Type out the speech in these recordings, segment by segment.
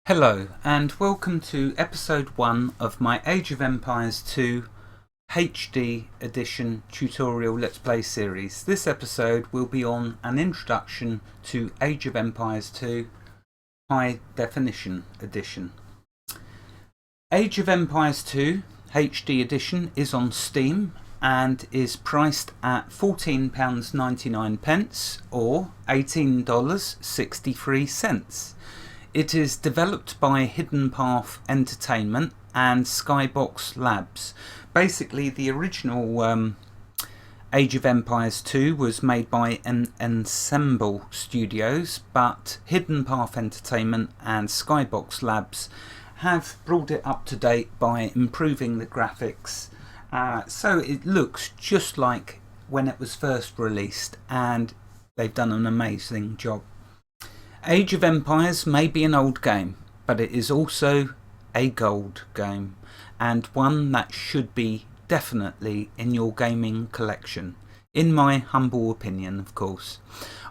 Hello and welcome to episode 1 of my Age of Empires 2 HD edition tutorial Let's Play series. This episode will be on an introduction to Age of Empires 2 High Definition edition. Age of Empires 2 HD edition is on Steam and is priced at £14.99 or $18.63. It is developed by Hidden Path Entertainment and Skybox Labs. Basically, the original Age of Empires 2 was made by Ensemble Studios, but Hidden Path Entertainment and Skybox Labs have brought it up to date by improving the graphics. So it looks just like when it was first released, and they've done an amazing job. Age of Empires may be an old game, but it is also a gold game, and one that should be definitely in your gaming collection, in my humble opinion, of course.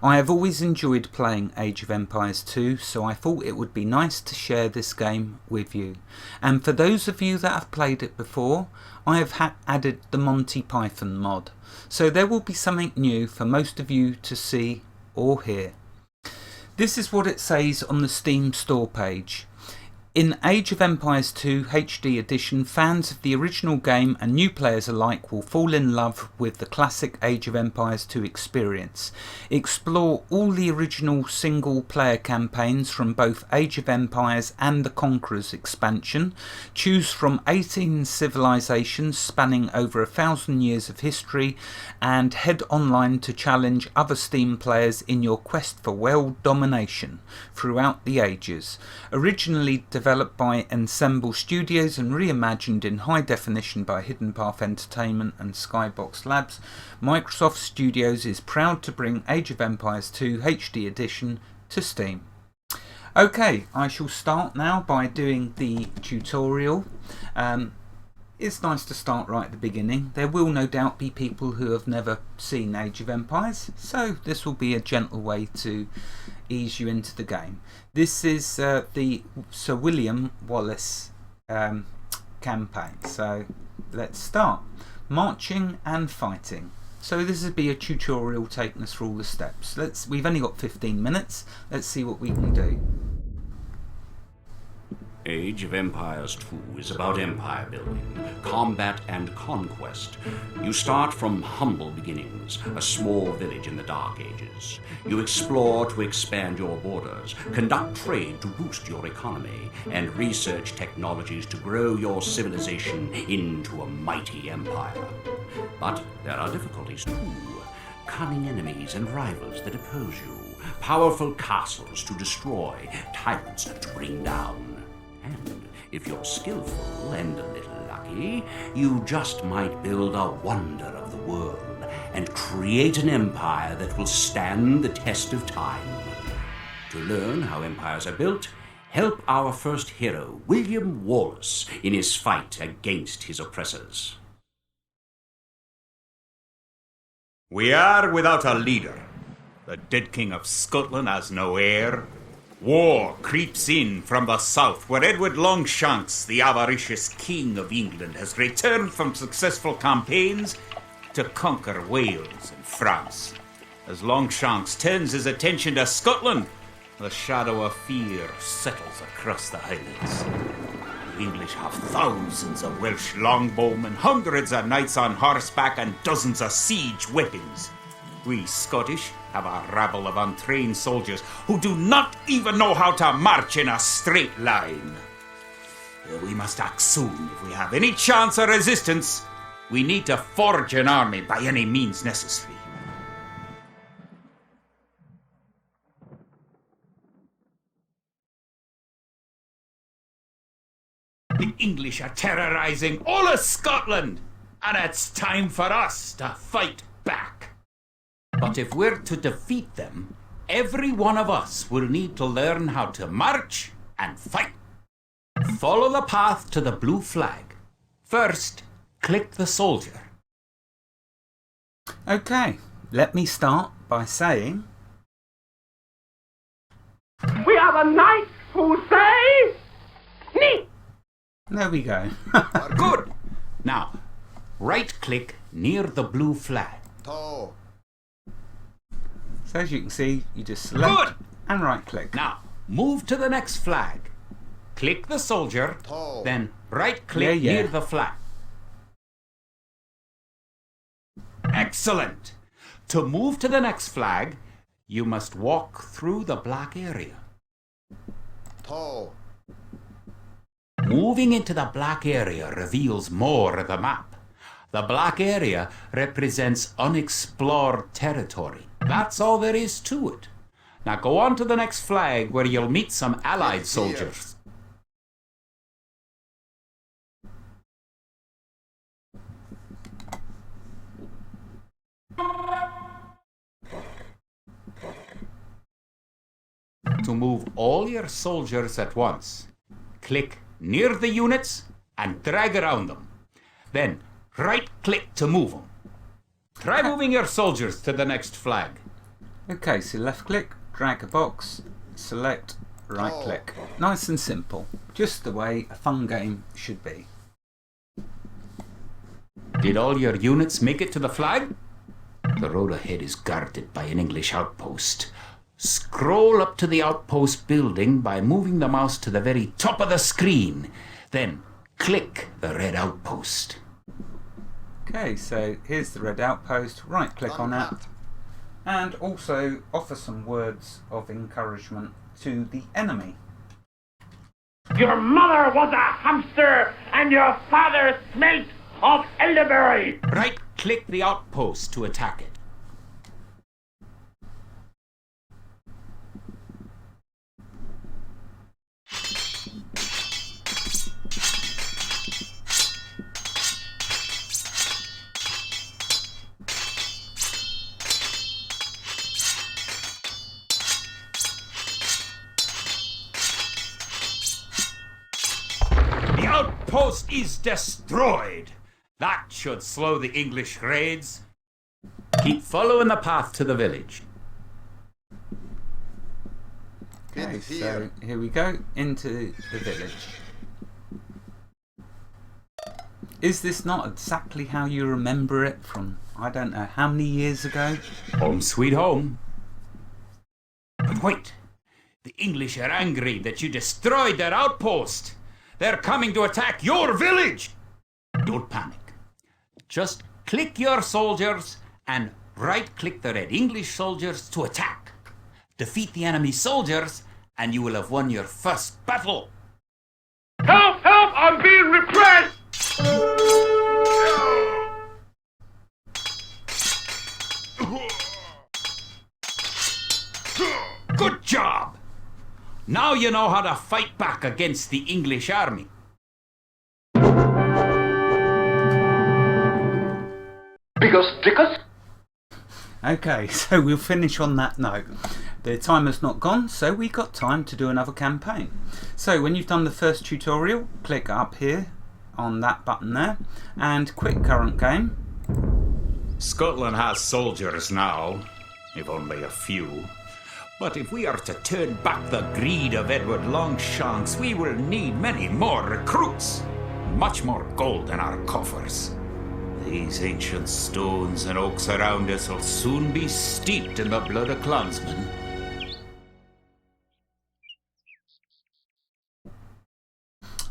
I have always enjoyed playing Age of Empires 2, so I thought it would be nice to share this game with you. And for those of you that have played it before, I have added the Monty Python mod, so there will be something new for most of you to see or hear. This is what it says on the Steam store page. In Age of Empires 2 HD edition, fans of the original game and new players alike will fall in love with the classic Age of Empires 2 experience. Explore all the original single player campaigns from both Age of Empires and the Conqueror's expansion. Choose from 18 civilizations spanning over 1,000 years of history, and head online to challenge other Steam players in your quest for world domination throughout the ages. Originally developed by Ensemble Studios and reimagined in high definition by Hidden Path Entertainment and Skybox Labs, Microsoft Studios is proud to bring Age of Empires 2 HD edition to Steam. Okay, I shall start now by doing the tutorial. It's nice to start right at the beginning. There will no doubt be people who have never seen Age of Empires, so this will be a gentle way to ease you into the game. This is the Sir William Wallace campaign, so let's start. Marching and fighting. So this will be a tutorial taking us through all the steps. We've only got 15 minutes. Let's see what we can do. Age of Empires 2 is about empire building, combat and conquest. You start from humble beginnings, a small village in the Dark Ages. You explore to expand your borders, conduct trade to boost your economy, and research technologies to grow your civilization into a mighty empire. But there are difficulties too. Cunning enemies and rivals that oppose you, powerful castles to destroy, tyrants to bring down. And if you're skillful and a little lucky, you just might build a wonder of the world and create an empire that will stand the test of time. To learn how empires are built, help our first hero, William Wallace, in his fight against his oppressors. We are without a leader. The dead King of Scotland has no heir. War creeps in from the south, where Edward Longshanks, the avaricious King of England, has returned from successful campaigns to conquer Wales and France. As Longshanks turns his attention to Scotland, the shadow of fear settles across the Highlands. The English have thousands of Welsh longbowmen, hundreds of knights on horseback, and dozens of siege weapons. We Scottish have a rabble of untrained soldiers who do not even know how to march in a straight line. We must act soon if we have any chance of resistance. We need to forge an army by any means necessary. The English are terrorizing all of Scotland, and it's time for us to fight back. But if we're to defeat them, every one of us will need to learn how to march and fight. Follow the path to the blue flag. First, click the soldier. Okay, let me start by saying We are the knights Fusai? Ni! There we go. Good! Now, right-click near the blue flag. To. So as you can see, you just select Good. and right click. Now, move to the next flag. Click the soldier, To. then right-click Yeah. near the flag. Excellent! To move to the next flag, you must walk through the black area. To. Moving into the black area reveals more of the map. The black area represents unexplored territory. That's all there is to it. Now go on to the next flag where you'll meet some allied soldiers. To move all your soldiers at once, click near the units and drag around them. Then right-click to move them. Try moving your soldiers to the next flag. Okay, so left click, drag a box, select, right click. Nice and simple. Just the way a fun game should be. Did all your units make it to the flag? The road ahead is guarded by an English outpost. Scroll up to the outpost building by moving the mouse to the very top of the screen. Then click the red outpost. Okay, so here's the red outpost. Right click on it. And also offer some words of encouragement to the enemy. Your mother was a hamster and your father smelt of elderberry. Right-click the outpost to attack it. The outpost is destroyed. That should slow the English raids. Keep following the path to the village. Okay, so here we go, into the village. Is this not exactly how you remember it from, I don't know, how many years ago? Home sweet home. But wait, the English are angry that you destroyed their outpost. They're coming to attack your village. Don't panic. Just click your soldiers and right-click the red English soldiers to attack. Defeat the enemy soldiers and you will have won your first battle. Help! Help! I'm being repressed! Good job! Now you know how to fight back against the English army. Biggest dickus? Okay, so we'll finish on that note. The timer's not gone, so we've got time to do another campaign. So when you've done the first tutorial, click up here on that button there and quit current game. Scotland has soldiers now, if only a few. But if we are to turn back the greed of Edward Longshanks, we will need many more recruits. Much more gold in our coffers. These ancient stones and oaks around us will soon be steeped in the blood of clansmen.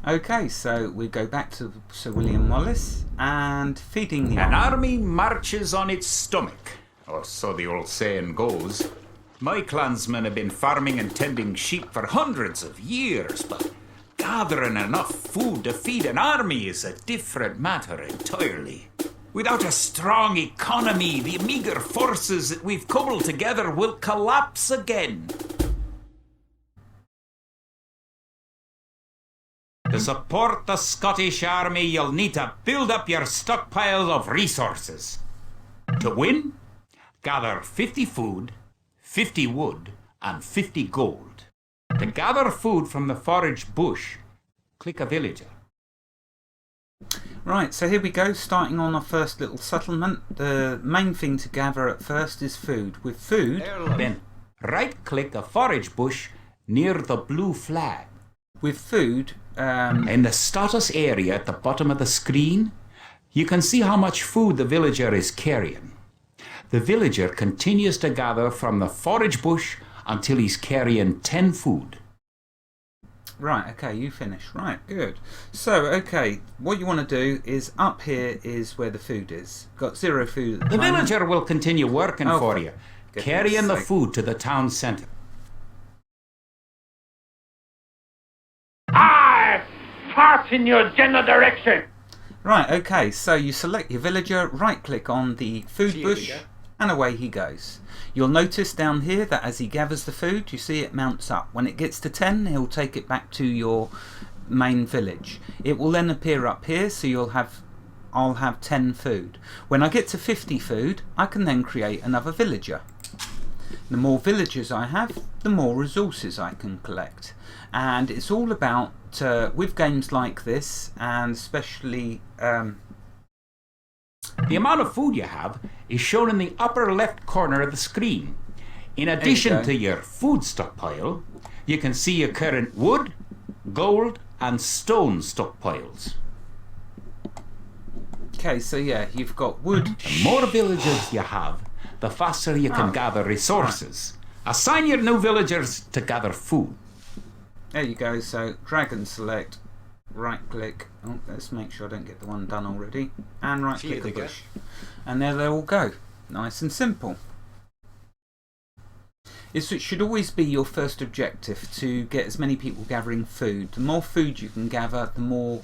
Okay, so we go back to Sir William Wallace and feeding the An army. army marches on its stomach, or so the old saying goes. My clansmen have been farming and tending sheep for hundreds of years, but gathering enough food to feed an army is a different matter entirely. Without a strong economy, the meagre forces that we've cobbled together will collapse again. To support the Scottish army, you'll need to build up your stockpile of resources. To win, gather 50 food, 50 wood, and 50 gold. To gather food from the forage bush, click a villager. Right, so here we go, starting on our first little settlement. The main thing to gather at first is food. With food, Then right-click a forage bush near the blue flag. With food, In the status area at the bottom of the screen, you can see how much food the villager is carrying. The villager continues to gather from the forage bush until he's carrying 10 food. right, okay, you finish. Right, good. So, okay, what you want to do is up here is where the food is. Got 0 food at The moment. villager will continue working Oh, for for you, goodness carrying the sake. food to the town centre. I fart in your general direction. Right, okay, so you select your villager, right click on the food bush, and away he goes. You'll notice down here that as he gathers the food, you see it mounts up. When it gets to 10, he'll take it back to your main village. It will then appear up here, so I'll have 10 food. When I get to 50 food, I can then create another villager. The more villagers I have, the more resources I can collect. And it's all about, with games like this, and especially The amount of food you have is shown in the upper left corner of the screen. In addition go. to your food stockpile, you can see your current wood, gold, and stone stockpiles. okay, so yeah, you've got wood. The more villagers you have, the faster you can gather resources. Assign your new villagers to gather food. There you go, so drag and select, right click, oh, let's make sure I don't get the one done already, and right click a bush. And there they all go, nice and simple. It should always be your first objective to get as many people gathering food. The more food you can gather, the more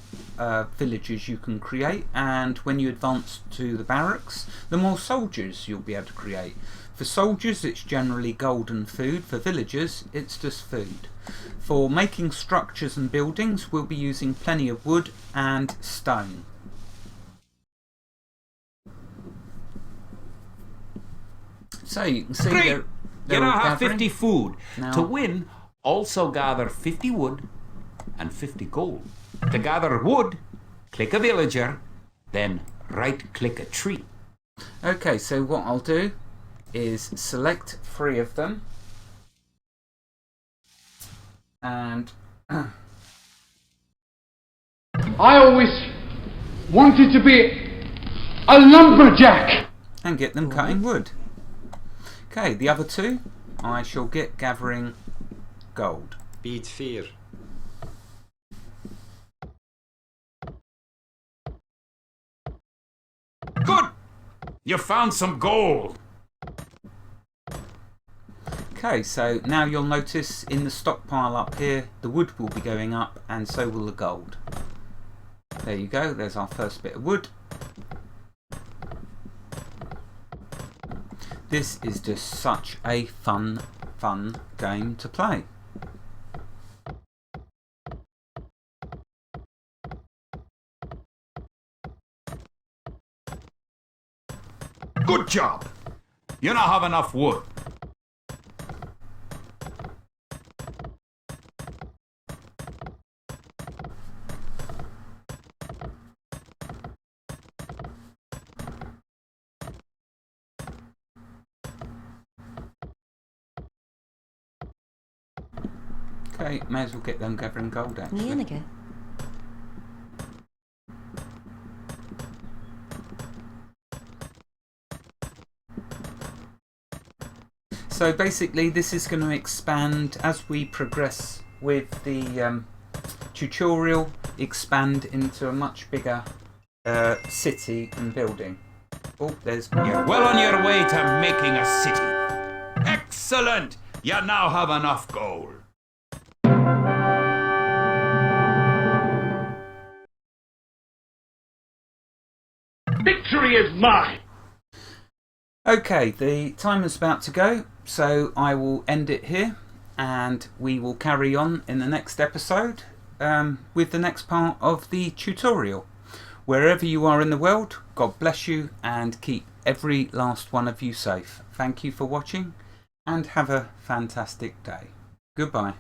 villages you can create, and when you advance to the barracks, the more soldiers you'll be able to create. For soldiers, it's generally gold and food. For villagers, it's just food. For making structures and buildings, we'll be using plenty of wood and stone. So you can see Great. they're You now all have gathering. 50 food. Now- To win, also gather 50 wood and 50 gold. To gather wood, click a villager, then right-click a tree. Okay, so what I'll do is select 3 of them, and I always wanted to be a lumberjack. get them cutting wood. Okay, the other 2 I shall get gathering gold. Beat 4. Good! You found some gold. Okay, so now you'll notice in the stockpile up here, the wood will be going up and so will the gold. There you go, there's our first bit of wood. This is just such a fun game to play. Good job. You now have enough wood. Okay, may as well get them gathering gold actually. Nianige. So basically this is going to expand as we progress with the tutorial, expand into a much bigger city and building. Oh, there's more. You're well on your way to making a city. Excellent! You now have enough gold. Victory is mine. Okay, the time is about to go, so I will end it here and we will carry on in the next episode with the next part of the tutorial. Wherever you are in the world, God bless you and keep every last one of you safe. Thank you for watching and have a fantastic day. Goodbye.